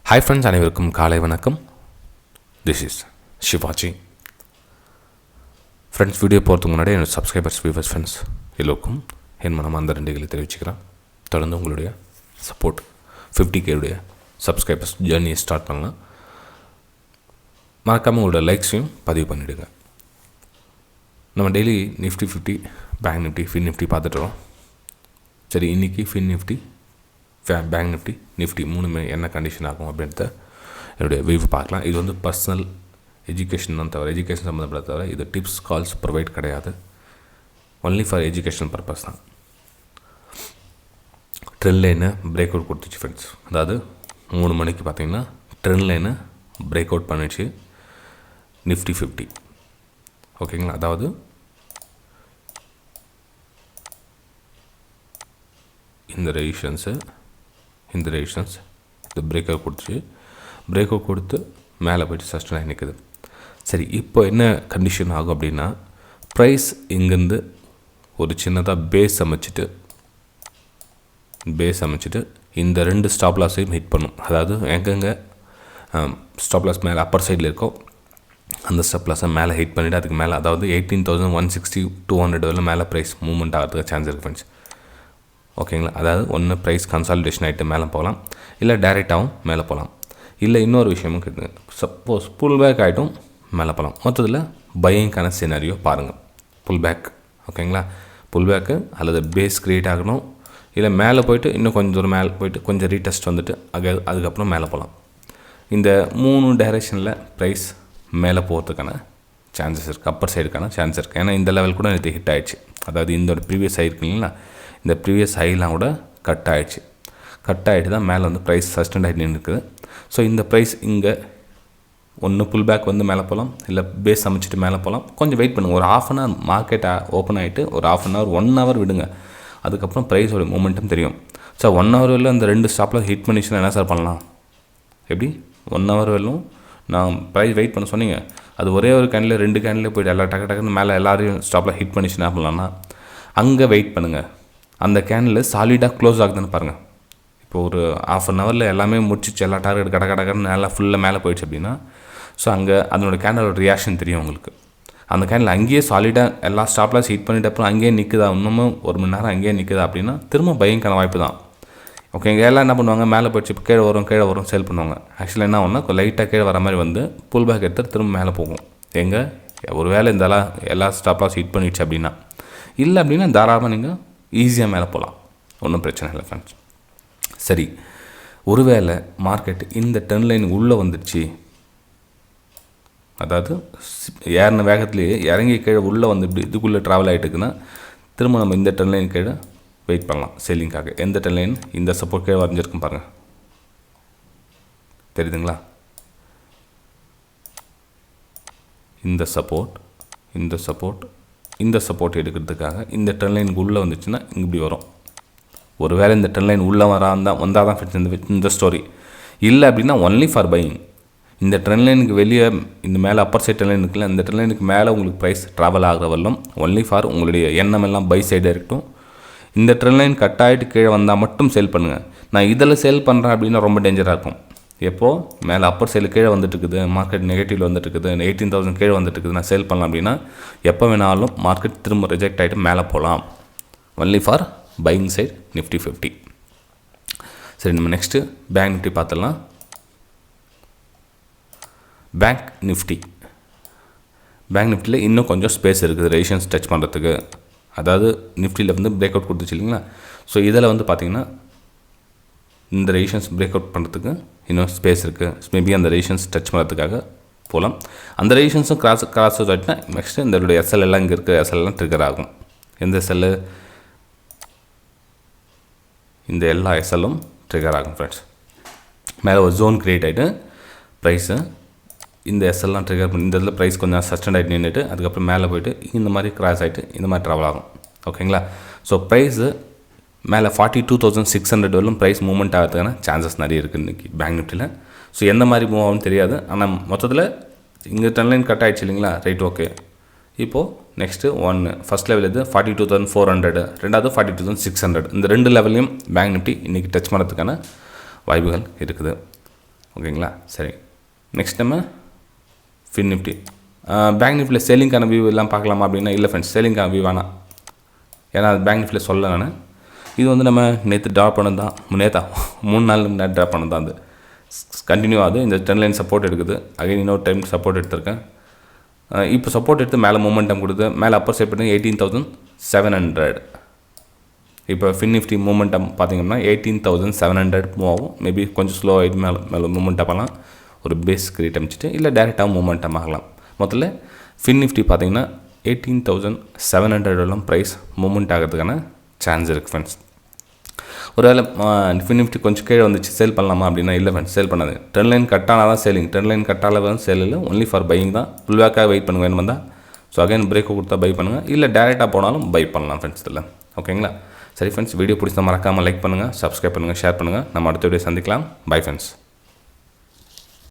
Hi friends, அனைவருக்கும் காலை வணக்கம். This is Shivaji. Friends, video போகிறதுக்கு முன்னாடி என்னோட சப்ஸ்கிரைபர்ஸ் வியூவர்ஸ் ஃப்ரெண்ட்ஸ் எல்லோருக்கும் என் மனமார்ந்த நன்றிகளை தெரிவிச்சுக்கிறேன். தொடர்ந்து உங்களுடைய சப்போர்ட் 50K உடைய சப்ஸ்கிரைபர்ஸ் ஜர்னியை ஸ்டார்ட் பண்ணலாம். மறக்காமல் உங்களோட லைக்ஸையும் பதிவு பண்ணிவிடுங்க. நம்ம daily nifty 50, bank nifty, fin nifty பார்த்துட்டுறோம். சரி, இன்றைக்கி fin nifty, bank nifty, nifty மூணுமே என்ன கண்டிஷன் ஆகும் அப்படின்றத என்னுடைய வியூ பார்க்கலாம். இது வந்து பர்சனல் எஜுகேஷன் தான் தவிர, எஜுகேஷன் சம்மந்தப்பட்ட தவிர இது டிப்ஸ் கால்ஸ் ப்ரொவைட் கிடையாது. ஒன்லி ஃபார் எஜுகேஷனல் பர்பஸ் தான். ட்ரெண்ட் லைனை பிரேக் அவுட் கொடுத்துச்சு ஃப்ரெண்ட்ஸ். அதாவது 3 மணிக்கு பார்த்தீங்கன்னா ட்ரெண்ட் லைனை பிரேக் அவுட் பண்ணிச்சு நிஃப்டி 50. ஓகேங்களா? அதாவது இந்த ரெசிஸ்டன்ஸு இந்த பிரேக் அவுட் கொடுத்துச்சு. பிரேக் அவுட் கொடுத்து மேலே போய்ட்டு சஸ்டெயின் ஆகி நிற்குது. சரி, இப்போ என்ன கண்டிஷன் ஆகும் அப்படின்னா, ப்ரைஸ் இங்கேருந்து ஒரு சின்னதாக பேஸ் அமைச்சிட்டு இந்த 2 ஸ்டாப் லாஸையும் ஹிட் பண்ணும். அதாவது எங்கெங்கே ஸ்டாப் லாஸ் மேலே அப்பர் சைடில் இருக்கோ அந்த ஸ்டாப் லாஸை மேலே ஹிட் பண்ணிவிட்டு அதுக்கு மேலே, அதாவது 18,160 200 வரலும் மேலே ப்ரைஸ் மூவ்மெண்ட் ஆகிறதுக்கு சான்ஸ் இருக்குது ஃப்ரெண்ட்ஸ். ஓகேங்களா? அதாவது ஒன்று ப்ரைஸ் கன்சாலிடேஷன் ஆகிட்டு மேலே போகலாம், இல்லை டைரெக்டாகவும் மேலே போகலாம், இல்லை இன்னொரு விஷயமும் இருக்குது, சப்போஸ் புல் பேக் ஆகிட்டும் மேலே போகலாம். மொத்தத்தில் பையிங்கான சினாரியோ பாருங்கள். புல் பேக், ஓகேங்களா? புல் பேக்கு அல்லது பேஸ் க்ரியேட் ஆகணும், இல்லை மேலே போய்ட்டு இன்னும் கொஞ்சம் தூரம் மேலே போய்ட்டு கொஞ்சம் ரீடெஸ்ட் வந்துட்டு அதுக்கப்புறம் மேலே போகலாம். இந்த 3 டைரெக்ஷனில் ப்ரைஸ் மேலே போகிறதுக்கான சான்சஸ் இருக்குது, அப்பர் சைடுக்கான சான்ஸ் இருக்குது. ஏன்னா இந்த லெவல் கூட நேற்று ஹிட் ஆகிடுச்சு. அதாவது இந்த ப்ரீவியஸ் ஹை இருக்கு இல்லைங்களா, இந்த ப்ரீவியஸ் ஹைலாம் கூட கட் ஆகிட்டு தான் மேலே வந்து ப்ரைஸ் சஸ்டெண்ட் ஆகிட்டு நின்றுக்குது. ஸோ இந்த ப்ரைஸ் இங்கே ஒன்று புல் பேக் வந்து மேலே போகலாம், இல்லை பேஸ் அமைச்சிட்டு மேலே போகலாம். கொஞ்சம் வெயிட் பண்ணுங்கள். ஒரு ½ அன் ஹவர் மார்க்கெட் ஓப்பன் ஆகிட்டு ஒரு ½ அன் ஹவர் 1 ஹவர் விடுங்க. அதுக்கப்புறம் ப்ரைஸோட மூமெண்ட்டும் தெரியும். ஸோ 1 ஹவர் வரலும் அந்த 2 ஸ்டாப்பில் ஹிட் பண்ணிச்சுன்னா என்ன சார் பண்ணலாம்? எப்படி 1 ஹவர் வரலும் நான் ப்ரைஸ் வெயிட் பண்ண சொன்னீங்க, அது ஒரே ஒரு கேண்டில் 2 கேண்டிலே போய்ட்டு எல்லா டக்குன்னு மேலே எல்லாரையும் ஸ்டாப்பில் ஹிட் பண்ணிச்சு என்ன பண்ணலான்னா, அங்கே வெயிட் பண்ணுங்கள். அந்த கேண்டில் சாலிடாக க்ளோஸ் ஆகுதுன்னு பாருங்கள். இப்போ ஒரு ½ அன் ஹவரில் எல்லாமே முடிச்சிச்சு, எல்லா டார்கெட் கடன்னு நல்லா ஃபுல்லாக மேலே போயிடுச்சு அப்படின்னா, ஸோ அங்கே அதனோட கேண்டலோட ரியாக்ஷன் தெரியும் உங்களுக்கு. அந்த கேண்டில் அங்கேயே சாலிடாக எல்லா ஸ்டாப்லாஸ் ஹிட் பண்ணிட்டு அப்புறம் அங்கேயே நிற்குதா, இன்னமும் 1 மணி நேரம் அங்கேயே நிற்குதா அப்படின்னா திரும்ப பையிங்கான வாய்ப்பு தான். ஓகேங்க. எல்லாம் என்ன பண்ணுவாங்க, மேலே போயிடுச்சு கீழே வரும் சேல் பண்ணுவாங்க. ஆக்சுவலாக என்ன ஒன்றா லைட்டாக கீழே வர மாதிரி வந்து புல் பேக் எடுத்து திரும்ப மேலே போகும். எங்கே ஒரு வேளை இந்த எல்லா ஸ்டாப்லாஸ் ஹிட் பண்ணிடுச்சு அப்படின்னா, இல்லை அப்படின்னா தாராளமாக நீங்கள் ஈஸியாக மேலே போகலாம், ஒன்றும் பிரச்சனை இல்லை ஃப்ரெண்ட்ஸ். சரி, ஒருவேளை மார்க்கெட் இந்த ட்ரெண்ட் லைன் உள்ளே வந்துடுச்சு, அதாவது ஏறின வேகத்துலேயே இறங்கி கீழே உள்ளே வந்து இப்படி இதுக்குள்ளே ட்ராவல் ஆகிட்டு இருக்குன்னா திரும்ப நம்ம இந்த ட்ரெண்ட் லைன் கீழே வெயிட் பண்ணலாம் செல்லிங்காக. எந்த ட்ரெண்ட் லைன் இந்த சப்போர்ட் கீழே வரைஞ்சிருக்கும் பாருங்கள், தெரியுதுங்களா? இந்த சப்போர்ட் எடுக்கிறதுக்காக இந்த ட்ரெண்ட் லைனுக்கு உள்ளே வந்துச்சுன்னா இங்கே இப்படி வரும். ஒருவேளை இந்த ட்ரெண்ட் லைன் உள்ளே வந்தால் தான் இந்த ஸ்டோரி. இல்லை அப்படின்னா ஒன்லி ஃபார் பையிங். இந்த ட்ரெண்ட் லைனுக்கு வெளியே இந்த மேலே அப்பர் சைட் ட்ரெண்ட் லைன் இருக்குல்ல, இந்த ட்ரெண்ட் லைனுக்கு மேலே உங்களுக்கு ப்ரைஸ் ட்ராவல் ஆகிற வரலும் ஒன்லி ஃபார் உங்களுடைய எண்ணம் எல்லாம் பை சைடாக இருக்கட்டும். இந்த ட்ரெண்ட் லைன் கட் ஆகிட்டு கீழே வந்தால் மட்டும் சேல் பண்ணுங்கள். நான் இதில் சேல் பண்ணுறேன் அப்படின்னா ரொம்ப டேஞ்சராக இருக்கும். எப்போது மேலே அப்பர் சைடில் கீழே வந்துட்டுருக்குது, மார்க்கெட் நெகட்டிவில் வந்துட்டுருக்குது, 18,000 கீழே வந்துட்டுருக்குது, நான் சேல் பண்ணலாம் அப்படின்னா எப்போ வேணாலும் மார்க்கெட் திரும்ப ரிஜெக்ட் ஆகிட்டு மேலே போகலாம். Only for buying side Nifty 50. சரி, நம்ம நெக்ஸ்ட்டு பேங்க் நிஃப்டி பார்த்துடலாம். பேங்க் நிஃப்டியில் இன்னும் கொஞ்சம் ஸ்பேஸ் இருக்குது ரெசிஸ்டன்ஸ் டச் பண்ணுறதுக்கு. அதாவது நிஃப்டியில் வந்து பிரேக் அவுட் கொடுத்துச்சு இல்லைங்களா, ஸோ இதில் வந்து பார்த்திங்கன்னா இந்த ரெசிஸ்டன்ஸ் பிரேக் அவுட் பண்ணுறதுக்கு இன்னும் ஸ்பேஸ் இருக்குது. மேபி அந்த ரெசிஸ்டன்ஸ் டச் பண்ணுறதுக்காக போகலாம். அந்த ரெசிஸ்டன்ஸும் கிராஸ் ஆகிட்டுனா நெக்ஸ்ட்டு இந்த எஸ்எல் எல்லாம் இங்கே இருக்கிற எஸ்எல் எல்லாம் ட்ரிகர் ஆகும். எந்த எஸ்எல்? இந்த எல்லா எஸ்எல்லும் ட்ரிகர் ஆகும் ஃப்ரெண்ட்ஸ். மேலே ஒரு ஜோன் க்ரியேட் ஆகிட்டு ப்ரைஸு இந்த எஸ்எல்லாம் ட்ரிகர் பண்ணி இந்த இதில் ப்ரைஸ் கொஞ்சம் சஸ்டெண்ட் ஆகிட்டு நின்றுட்டு அதுக்கப்புறம் மேலே போய்ட்டு இந்த மாதிரி கிராஸ் ஆகிட்டு இந்த மாதிரி ட்ராவல் ஆகும். ஓகேங்களா? ஸோ ப்ரைஸு மேலே 42,600 வரலும் ப்ரைஸ் மூவ்மெண்ட் ஆகிறதுக்கான சான்சஸ் நிறைய இருக்குது இன்றைக்கி பேங்க் நிஃப்டியில். ஸோ எந்த மாதிரி மூவ் ஆகும்னு தெரியாது. ஆனால் மொத்தத்தில் இங்கே ட்ரெண்ட் லைன் கட் ஆகிடுச்சு இல்லைங்களா, ரைட், ஓகே. இப்போது நெக்ஸ்ட்டு ஃபஸ்ட் லெவல் இது 42,400, ரெண்டாவது 42,600. இந்த 2 லெவல்லையும் பேங்க் நிஃப்டி இன்றைக்கி டச் பண்ணுறதுக்கான வாய்ப்புகள் இருக்குது. ஓகேங்களா? சரி, நெக்ஸ்ட் நம்ம ஃபின் நிஃப்டி பேங்க் நிஃப்டியில் சேலிங்கான வியூ எல்லாம் பார்க்கலாமா அப்படின்னா இல்லை ஃப்ரெண்ட்ஸ், சேலிங்கான வியூ வேணாம். ஏன்னா அது பேங்க் நிஃப்டியில் சொல்ல நான். இது வந்து நம்ம நேற்று ட்ராப் பண்ணது தான், 3 நாள் முன்னாடி ட்ராப் பண்ணது தான். அது கண்டினியூ ஆகுது. இந்த ட்ரெண்ட் லைன் சப்போர்ட் எடுக்குது. அகைன் இன்னொரு டைம் சப்போர்ட் எடுத்திருக்கேன். இப்போ சப்போர்ட் எடுத்து மேலே மூமெண்டம் கொடுத்து மேலே அப்பர் சைட் பண்ணி 18,700. இப்போ ஃபின் நிஃப்டி மூமெண்டம் பார்த்திங்கன்னா 18,700 மூவ் ஆகும். மேபி கொஞ்சம் ஸ்லோ ஆகிட்டு மேலே மூமெண்டம் ஆகலாம். ஒரு பேஸ் கிரியேட் அமைச்சிட்டு இல்லை டேரெக்டாக மூமெண்டம் ஆகலாம். முதல்ல ஃபின் நிஃப்டி பார்த்திங்கன்னா 18,700 ப்ரைஸ் மூமெண்ட் ஆகிறதுக்கான சான்ஸ் இருக்குது ஃப்ரெண்ட்ஸ். ஒருவேளை ஃபின் நிஃப்டி கொஞ்சம் கீழே வந்துச்சு சேல் பண்ணலாமா அப்படின்னா இல்லை ஃப்ரெண்ட்ஸ், சேல் பண்ணாது. ட்ரெண்ட் லைன் கட் ஆனால் தான் சேலிங். ட்ரெண்ட் லைன் கட் ஆகல வந்து சேல் இல்லை, ஒன்லி ஃபார் பையிங் தான். ஃபுல் பேக்காக வெயிட் பண்ணுங்க வேணும் வந்தால். ஸோ அகைன் பிரேக் கொடுத்தா பை பண்ணுங்கள், இல்லை டேரெக்டாக போனாலும் பை பண்ணலாம் ஃப்ரெண்ட்ஸ் இதில். ஓகேங்களா? சரி ஃப்ரெண்ட்ஸ், வீடியோ பிடிச்சா மறக்காமல் லைக் பண்ணுங்கள், சப்ஸ்கிரைப் பண்ணுங்கள், ஷேர் பண்ணுங்கள். நம்ம அடுத்த வீடியோ சந்திக்கலாம். Bye friends.